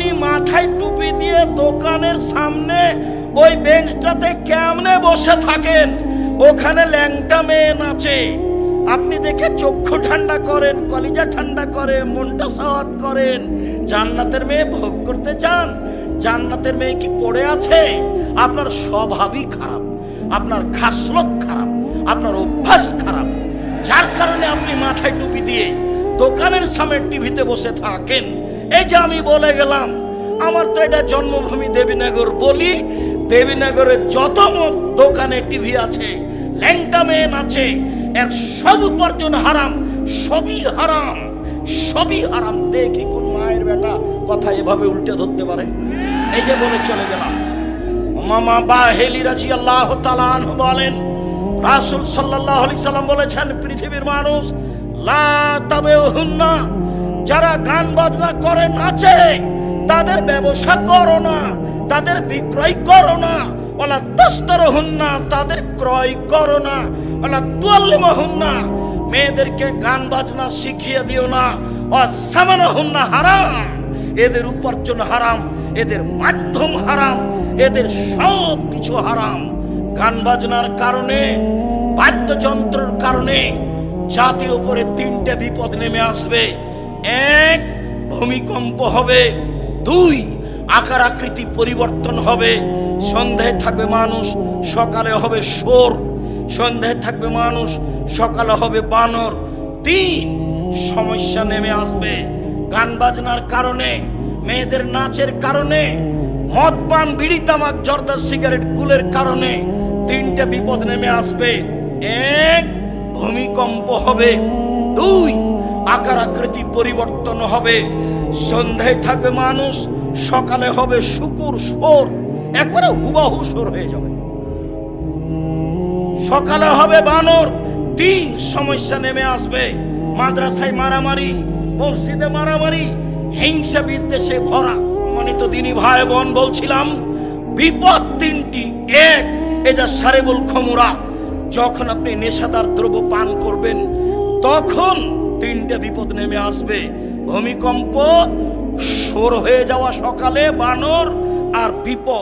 আপনি মাথায় টুপি দিয়ে দোকানের সামনে ওই বেঞ্চটাতে কেমনে বসে থাকেন, ওখানে ল্যাংটা মেয়ে নাচে, আপনি দেখে চক্ষু ঠান্ডা করেন, কলিজা ঠান্ডা করে, মনটা সাওয়াত করেন। জান্নাতের মেয়ে ভোগ করতে চান? জান্নাতের মেয়ে কি পড়ে আছে? আপনার স্বভাবই খারাপ, আপনার খাসলত খারাপ, আপনার অভ্যাস খারাপ, যার কারণে আপনি মাথায় টুপি দিয়ে দোকানের সামনে টিভিতে বসে থাকেন। এই যে আমি বলে গেলাম, আমার তো এটা জন্মভূমি দেবীনগর, বলি দেবীনগরের যত দোকানে টিভি আছে, ল্যাংটা মেয়ে নাচে, এর সব উপার্জন হারাম, সবই হারাম, সবই হারাম। দেখি কোন মায়ের বেটা কথা এভাবে উল্টে ধরতে পারে। এই যে বলে চলে গেলাম। মামা বাহেলি রাদিয়াল্লাহু তাআলা আনহু বলেন, রাসূল সাল্লাল্লাহু আলাইহি সাল্লাম বলেছেন, পৃথিবীর মানুষ লা তাবেহুন্না, যারা গান বাজনা করে নাচে তাদের ব্যবসা করো না, তাদের বিক্রয় করো না। ওয়ালা তাশতারুহুন্না, তাদের ক্রয় করো না। ওয়ালা তুআল্লিমুহুন্না, মেয়েদেরকে গান বাজনা শিখিয়ে দিও না। ওয়াসামানুহুন্না হারাম, এদের উপার্জন হারাম, এদের মাধ্যম হারাম, এদের সব কিছু হারাম। গান বাজনার কারণে, বাদ্যযন্ত্রের কারণে জাতির উপরে তিনটে বিপদ নেমে আসবে। এক, ভূমিকম্প হবে। দুই, আকার আকৃতি পরিবর্তন হবে। সন্ধ্যায় থাকবে মানুষ, সকালে হবে শোর। সন্ধ্যায় থাকবে মানুষ, সকালে হবে বানর। তিন, সমস্যা নেমে আসবে গান বাজনার কারণে, মেয়েদের নাচের কারণে, মদ পান বিড়ি তামাক জর্দা সিগারেট গুলের কারণে তিনটে বিপদ নেমে আসবে। এক, ভূমিকম্প হবে। দুই, আকার আকৃতি পরিবর্তন হবে। সন্ধ্যায় থাকবে মানুষ, সকালে হবে শুকুর শোর, একবারে হুবাহু শোর হয়ে যাবে। সকালে হবে বানর। তিন, সমস্যা নেমে আসবে। মাদ্রাসায় মারামারি, মসজিদে মারামারি, হিংসা বিদ্বেষে ভরা। মানে তো দিনী ভাই বোন, বলছিলাম বিপদ তিনটি। এক, এজা সারেবুল খমুরা, যখন আপনি নেশাদার দ্রব্য পান করবেন তখন তিনটে বিপদ নেমে আসবে। ভূমিকম্প, শোর হয়ে যাওয়া সকালে, বানর আর বিপদ।